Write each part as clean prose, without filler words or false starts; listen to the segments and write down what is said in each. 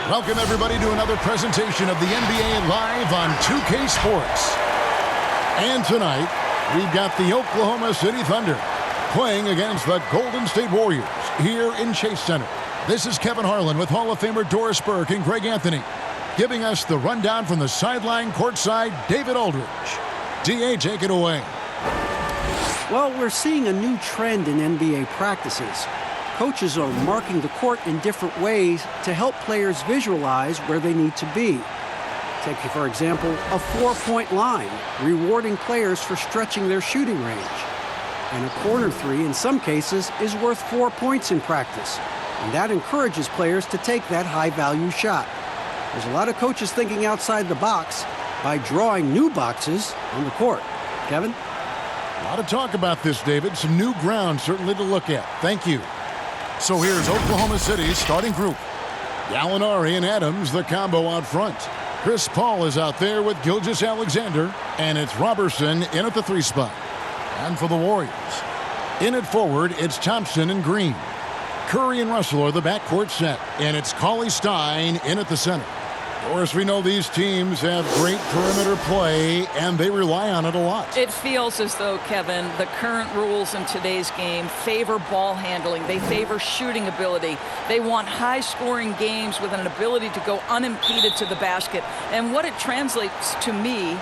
Welcome, everybody, to another presentation of the NBA Live on 2K Sports. And tonight, we've got the Oklahoma City Thunder playing against the Golden State Warriors here in Chase Center. This is Kevin Harlan with Hall of Famer Doris Burke and Greg Anthony, giving us the rundown from the sideline courtside, David Aldridge. DA, take it away. Well, we're seeing a new trend in NBA practices. Coaches are marking the court in different ways to help players visualize where they need to be. Take, for example, a four-point line, rewarding players for stretching their shooting range. And a corner three, in some cases, is worth 4 points in practice. And that encourages players to take that high-value shot. There's a lot of coaches thinking outside the box by drawing new boxes on the court. Kevin? A lot of talk about this, David. Some new ground certainly to look at. Thank you. So here's Oklahoma City's starting group. Gallinari and Adams, the combo out front. Chris Paul is out there with Gilgeous-Alexander, and it's Robertson in at the 3 spot. And for the Warriors, in at forward, it's Thompson and Green. Curry and Russell are the backcourt set, and it's Cauley-Stein in at the center. Of course, we know these teams have great perimeter play, and they rely on it a lot. It feels as though, Kevin, the current rules in today's game favor ball handling. They favor shooting ability. They want high-scoring games with an ability to go unimpeded to the basket. And what it translates to me,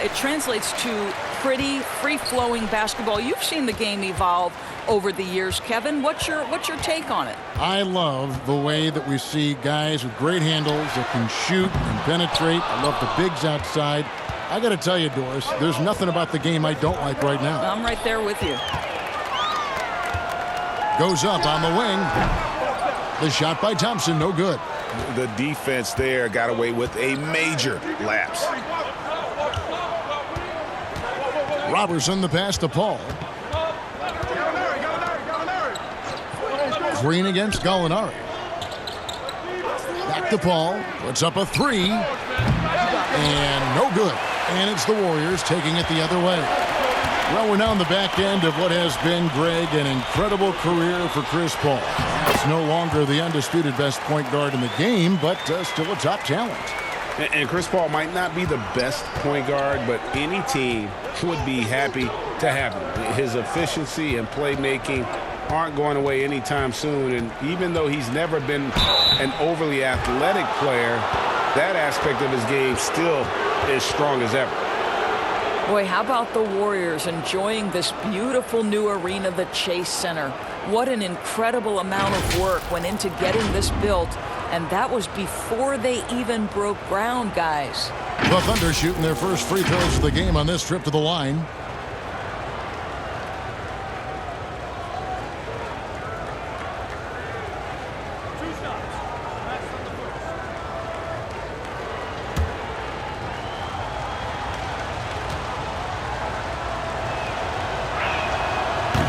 it translates to pretty free-flowing basketball. You've seen the game evolve over the years, Kevin. What's your take on it? I love the way that we see guys with great handles that can shoot and penetrate. I love the bigs outside. I got to tell you, Doris, there's nothing about the game I don't like right now. I'm right there with you. Goes up on the wing. The shot by Thompson, no good. The defense there got away with a major lapse. Robertson, the pass to Paul. Green against Gallinari. Back to Paul. Puts up a 3. And no good. And it's the Warriors taking it the other way. Well, we're now on the back end of what has been, Greg, an incredible career for Chris Paul. It's no longer the undisputed best point guard in the game, but still a top talent. And Chris Paul might not be the best point guard, but any team would be happy to have him. His efficiency and playmaking aren't going away anytime soon. And even though he's never been an overly athletic player, that aspect of his game still is strong as ever. Boy, how about the Warriors enjoying this beautiful new arena, the Chase Center? What an incredible amount of work went into getting this built, and that was before they even broke ground, guys. The Thunder shooting their first free throws of the game on this trip to the line.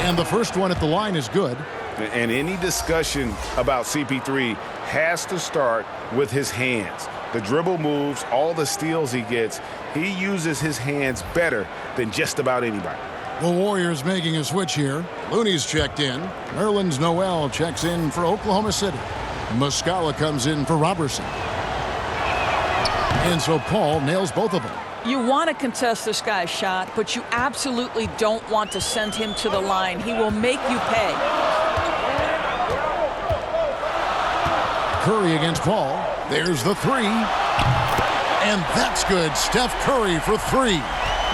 And the first one at the line is good. And any discussion about CP3 has to start with his hands. The dribble moves, all the steals he gets, he uses his hands better than just about anybody. The Warriors making a switch here. Looney's checked in. Nerlens Noel checks in for Oklahoma City. Muscala comes in for Robertson. And so Paul nails both of them. You want to contest this guy's shot, but you absolutely don't want to send him to the line. He will make you pay. Curry against Paul. There's the 3. And that's good. Steph Curry for 3.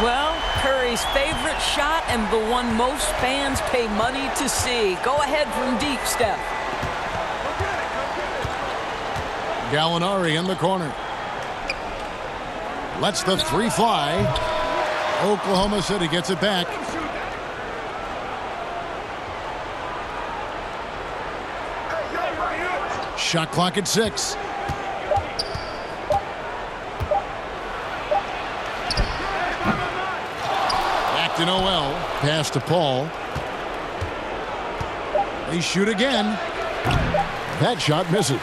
Well, Curry's favorite shot and the one most fans pay money to see. Go ahead from deep, Steph. Gallinari in the corner. Lets the 3 fly. Oklahoma City gets it back. Shot clock at 6. Back to Noel. Pass to Paul. They shoot again. That shot misses.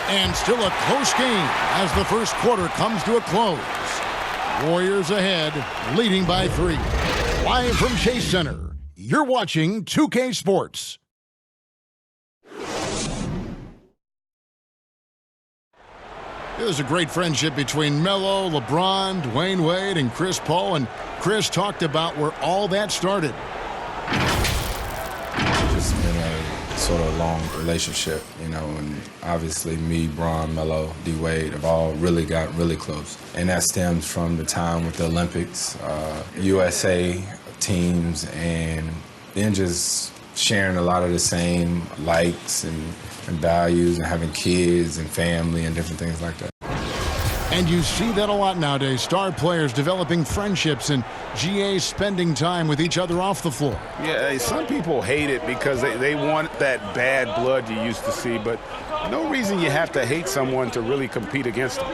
And still a close game as the first quarter comes to a close. Warriors ahead, leading by 3. Live from Chase Center, you're watching 2K Sports. There's a great friendship between Melo, LeBron, Dwayne Wade, and Chris Paul. And Chris talked about where all that started. Just been a sort of long relationship, you know, and obviously me, Bron, Melo, D-Wade have all really gotten really close. And that stems from the time with the Olympics, USA teams, and then just sharing a lot of the same likes and values and having kids and family and different things like that. And you see that a lot nowadays. Star players developing friendships and GAs spending time with each other off the floor. Yeah, some people hate it because they want that bad blood you used to see, but no reason you have to hate someone to really compete against them.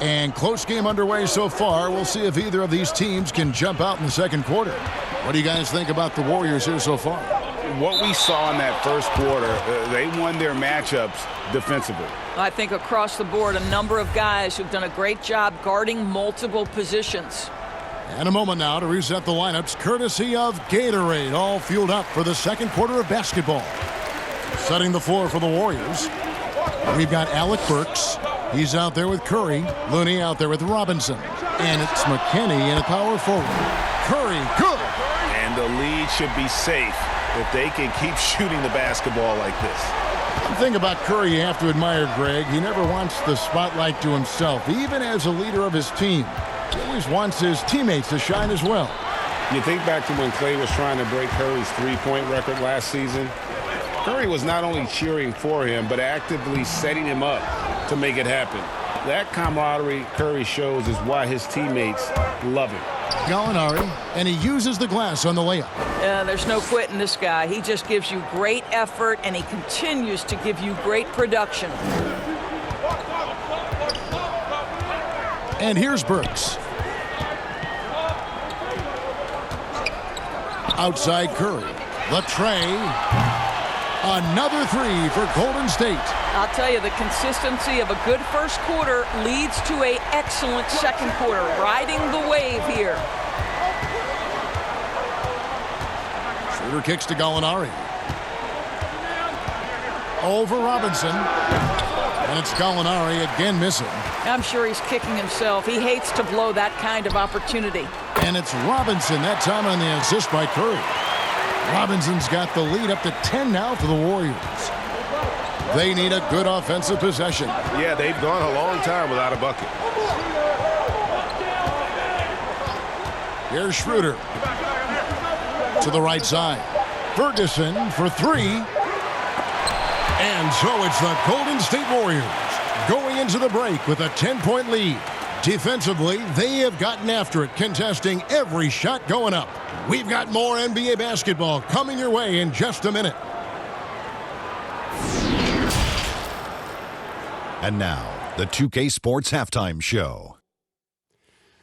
And close game underway so far. We'll see if either of these teams can jump out in the second quarter. What do you guys think about the Warriors here so far? What we saw in that first quarter, they won their matchups defensively. I think across the board, a number of guys who've done a great job guarding multiple positions. And a moment now to reset the lineups, courtesy of Gatorade, all fueled up for the second quarter of basketball. Setting the floor for the Warriors, we've got Alec Burks. He's out there with Curry. Looney out there with Robinson. And it's McKinney in a power forward. Curry, good. And the lead should be safe if they can keep shooting the basketball like this. The thing about Curry you have to admire, Greg, he never wants the spotlight to himself. Even as a leader of his team, he always wants his teammates to shine as well. You think back to when Clay was trying to break Curry's three-point record last season. Curry was not only cheering for him, but actively setting him up to make it happen. That camaraderie Curry shows is why his teammates love him. Gallinari, and he uses the glass on the layup. There's no quitting this guy. He just gives you great effort, and he continues to give you great production. And here's Burks. Outside Curry. The tray. Another three for Golden State. I'll tell you, the consistency of a good first quarter leads to an excellent second quarter, riding the wave here. Schroeder kicks to Gallinari. Over Robinson. And it's Gallinari again missing. I'm sure he's kicking himself. He hates to blow that kind of opportunity. And it's Robinson, that time on the assist by Curry. Robinson's got the lead up to 10 now for the Warriors. They need a good offensive possession. Yeah, they've gone a long time without a bucket. Here's Schroeder. To the right side. Ferguson for three. And so it's the Golden State Warriors going into the break with a 10-point lead. Defensively, they have gotten after it, contesting every shot going up. We've got more NBA basketball coming your way in just a minute. And now, the 2K Sports Halftime Show.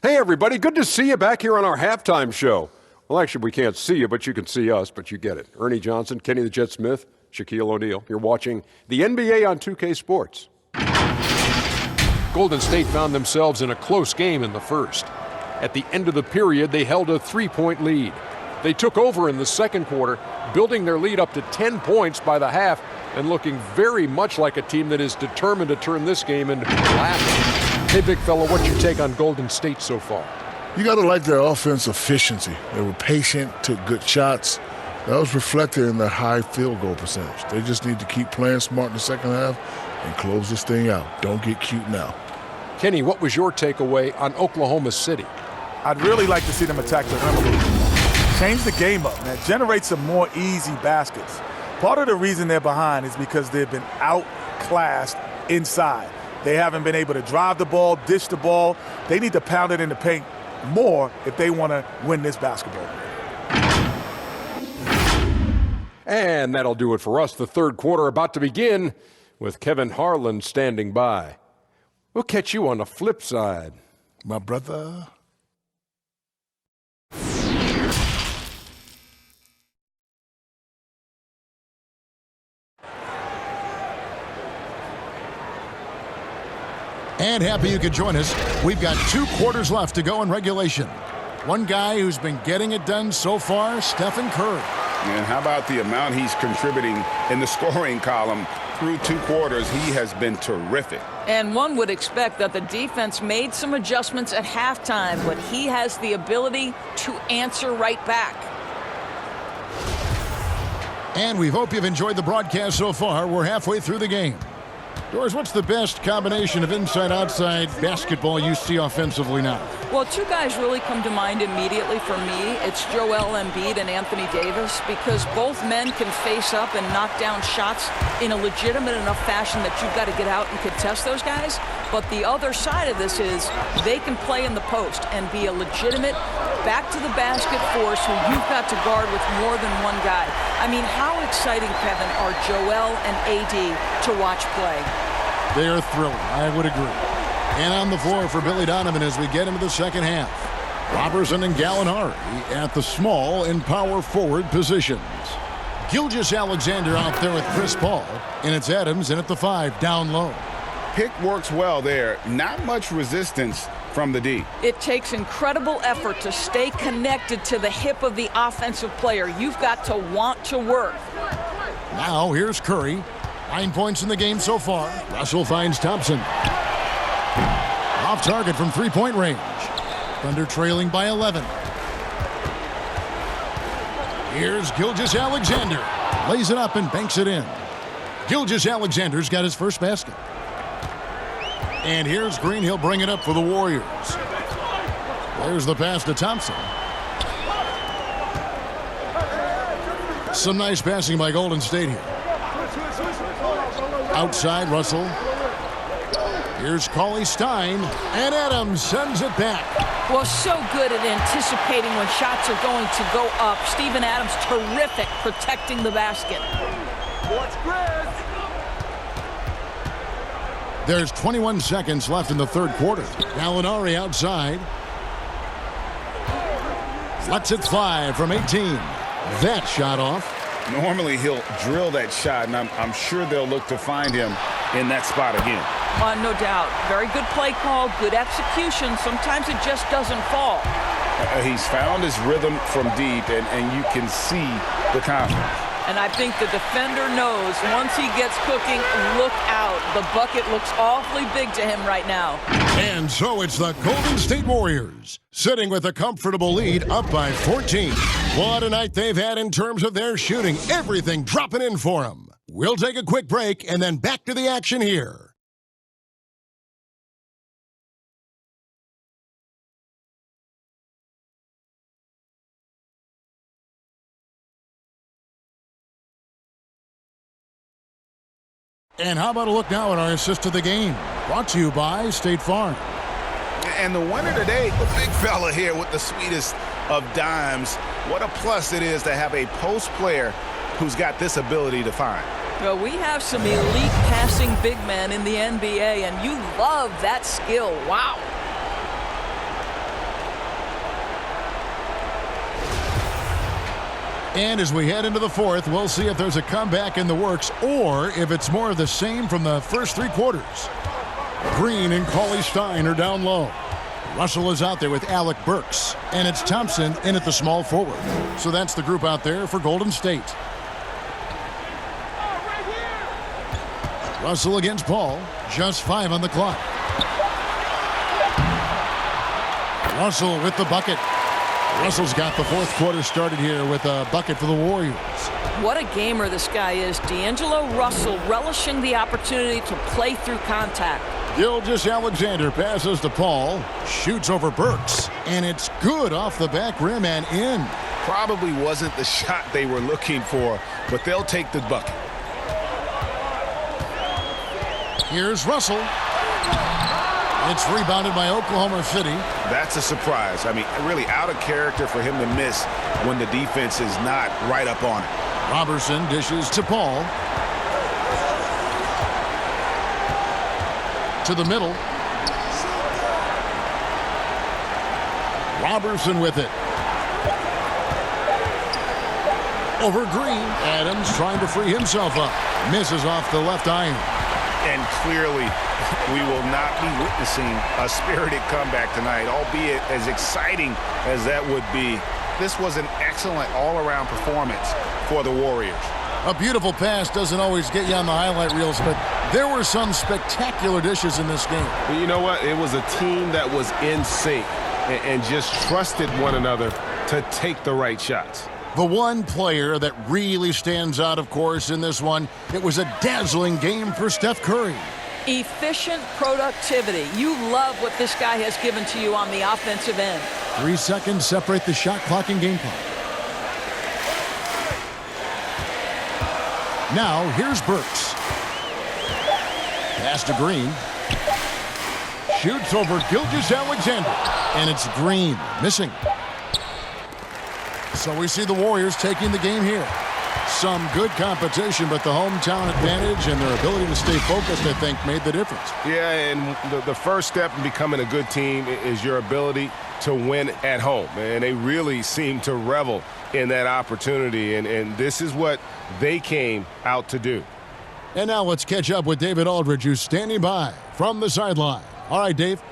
Hey, everybody. Good to see you back here on our halftime show. Well, actually, we can't see you, but you can see us, but you get it. Ernie Johnson, Kenny the Jet Smith, Shaquille O'Neal. You're watching the NBA on 2K Sports. Golden State found themselves in a close game in the first. At the end of the period, they held a 3-point lead. They took over in the second quarter, building their lead up to 10 points by the half and looking very much like a team that is determined to turn this game into laughing. Hey, big fella, what's your take on Golden State so far? You got to like their offense efficiency. They were patient, took good shots. That was reflected in their high field goal percentage. They just need to keep playing smart in the second half and close this thing out. Don't get cute now. Kenny, what was your takeaway on Oklahoma City? I'd really like to see them attack the rim a little bit more. Change the game up, man. Generate some more easy baskets. Part of the reason they're behind is because they've been outclassed inside. They haven't been able to drive the ball, dish the ball. They need to pound it in the paint more if they want to win this basketball game. And that'll do it for us. The third quarter about to begin with Kevin Harlan standing by. We'll catch you on the flip side. My brother. And happy you could join us. We've got 2 quarters left to go in regulation. One guy who's been getting it done so far, Stephen Curry. And how about the amount he's contributing in the scoring column through 2 quarters? He has been terrific. And one would expect that the defense made some adjustments at halftime, but he has the ability to answer right back. And we hope you've enjoyed the broadcast so far. We're halfway through the game. Doris, what's the best combination of inside-outside basketball you see offensively now? Well, 2 guys really come to mind immediately for me. It's Joel Embiid and Anthony Davis, because both men can face up and knock down shots in a legitimate enough fashion that you've got to get out and contest those guys. But the other side of this is they can play in the post and be a legitimate back-to-the-basket force who you've got to guard with more than one guy. I mean, how exciting, Kevin, are Joel and AD to watch play? They are thrilling, I would agree. And on the floor for Billy Donovan as we get into the second half. Robertson and Gallinari at the small and power forward positions. Gilgeous-Alexander out there with Chris Paul. And it's Adams in at the 5 down low. Pick works well there. Not much resistance from the D. It takes incredible effort to stay connected to the hip of the offensive player. You've got to want to work. Now here's Curry. 9 points in the game so far. Russell finds Thompson. Off target from 3-point range. Thunder trailing by 11. Here's Gilgeous-Alexander. Lays it up and banks it in. Gilgeous-Alexander's got his first basket. And here's Green. He'll bring it up for the Warriors. There's the pass to Thompson. Some nice passing by Golden State here. Outside, Russell. Here's Cauley-Stein, and Adams sends it back. Well, so good at anticipating when shots are going to go up. Steven Adams, terrific protecting the basket. There's 21 seconds left in the third quarter. Gallinari outside. Lets it fly from 18. That shot off. Normally he'll drill that shot, and I'm sure they'll look to find him in that spot again. No doubt. Very good play call, good execution. Sometimes it just doesn't fall. He's found his rhythm from deep, and you can see the confidence. And I think the defender knows once he gets cooking, look out. The bucket looks awfully big to him right now. And so it's the Golden State Warriors, sitting with a comfortable lead up by 14. What a night they've had in terms of their shooting. Everything dropping in for them. We'll take a quick break and then back to the action here. And how about a look now at our assist to the game? Brought to you by State Farm. And the winner today, the big fella here with the sweetest of dimes. What a plus it is to have a post player who's got this ability to find. Well, we have some elite passing big men in the NBA, and you love that skill. Wow. And as we head into the fourth, we'll see if there's a comeback in the works or if it's more of the same from the first 3 quarters. Green and Cauley-Stein are down low. Russell is out there with Alec Burks. And it's Thompson in at the small forward. So that's the group out there for Golden State. Russell against Paul. Just 5 on the clock. Russell with the bucket. Russell's got the fourth quarter started here with a bucket for the Warriors. What a gamer this guy is. D'Angelo Russell relishing the opportunity to play through contact. Gilgeous-Alexander passes to Paul. Shoots over Burks. And it's good off the back rim and in. Probably wasn't the shot they were looking for, but they'll take the bucket. Here's Russell. It's rebounded by Oklahoma City. That's a surprise. I mean, really out of character for him to miss when the defense is not right up on it. Robertson dishes to Paul. To the middle. Robertson with it. Over Green. Adams trying to free himself up. Misses off the left iron. And clearly, we will not be witnessing a spirited comeback tonight, albeit as exciting as that would be. This was an excellent all-around performance for the Warriors. A beautiful pass doesn't always get you on the highlight reels, but there were some spectacular dishes in this game. But you know what? It was a team that was in sync and just trusted one another to take the right shots. The one player that really stands out, of course, in this one, it was a dazzling game for Steph Curry. Efficient productivity. You love what this guy has given to you on the offensive end. 3 seconds separate the shot clock and game clock. Now, here's Burks. Pass to Green. Shoots over Gilgeous-Alexander. And it's Green missing. So we see the Warriors taking the game here. Some good competition, but the hometown advantage and their ability to stay focused, I think, made the difference. Yeah, and the first step in becoming a good team is your ability to win at home. And they really seem to revel in that opportunity, and this is what they came out to do. And now let's catch up with David Aldridge, who's standing by from the sideline. All right, Dave.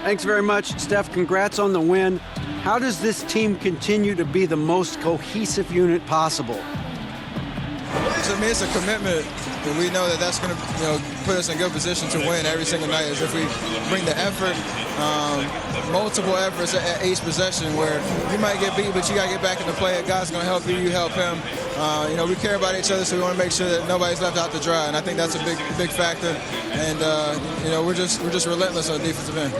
Thanks very much, Steph. Congrats on the win. How does this team continue to be the most cohesive unit possible? To me, it's a commitment. And we know that that's going to put us in a good position to win every single night. Is if we bring the effort, multiple efforts at each possession, where you might get beat, but you got to get back in the play. God's going to help you, you help him. We care about each other, so we want to make sure that nobody's left out to dry. And I think that's a big factor. And we're just relentless on the defensive end.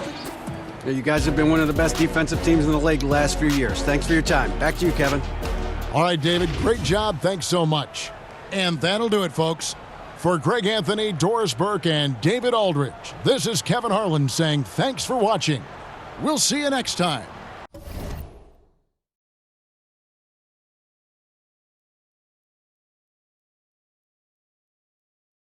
Yeah, you guys have been one of the best defensive teams in the league the last few years. Thanks for your time. Back to you, Kevin. All right, David, great job. Thanks so much. And that'll do it, folks. For Greg Anthony, Doris Burke, and David Aldridge, this is Kevin Harlan saying thanks for watching. We'll see you next time.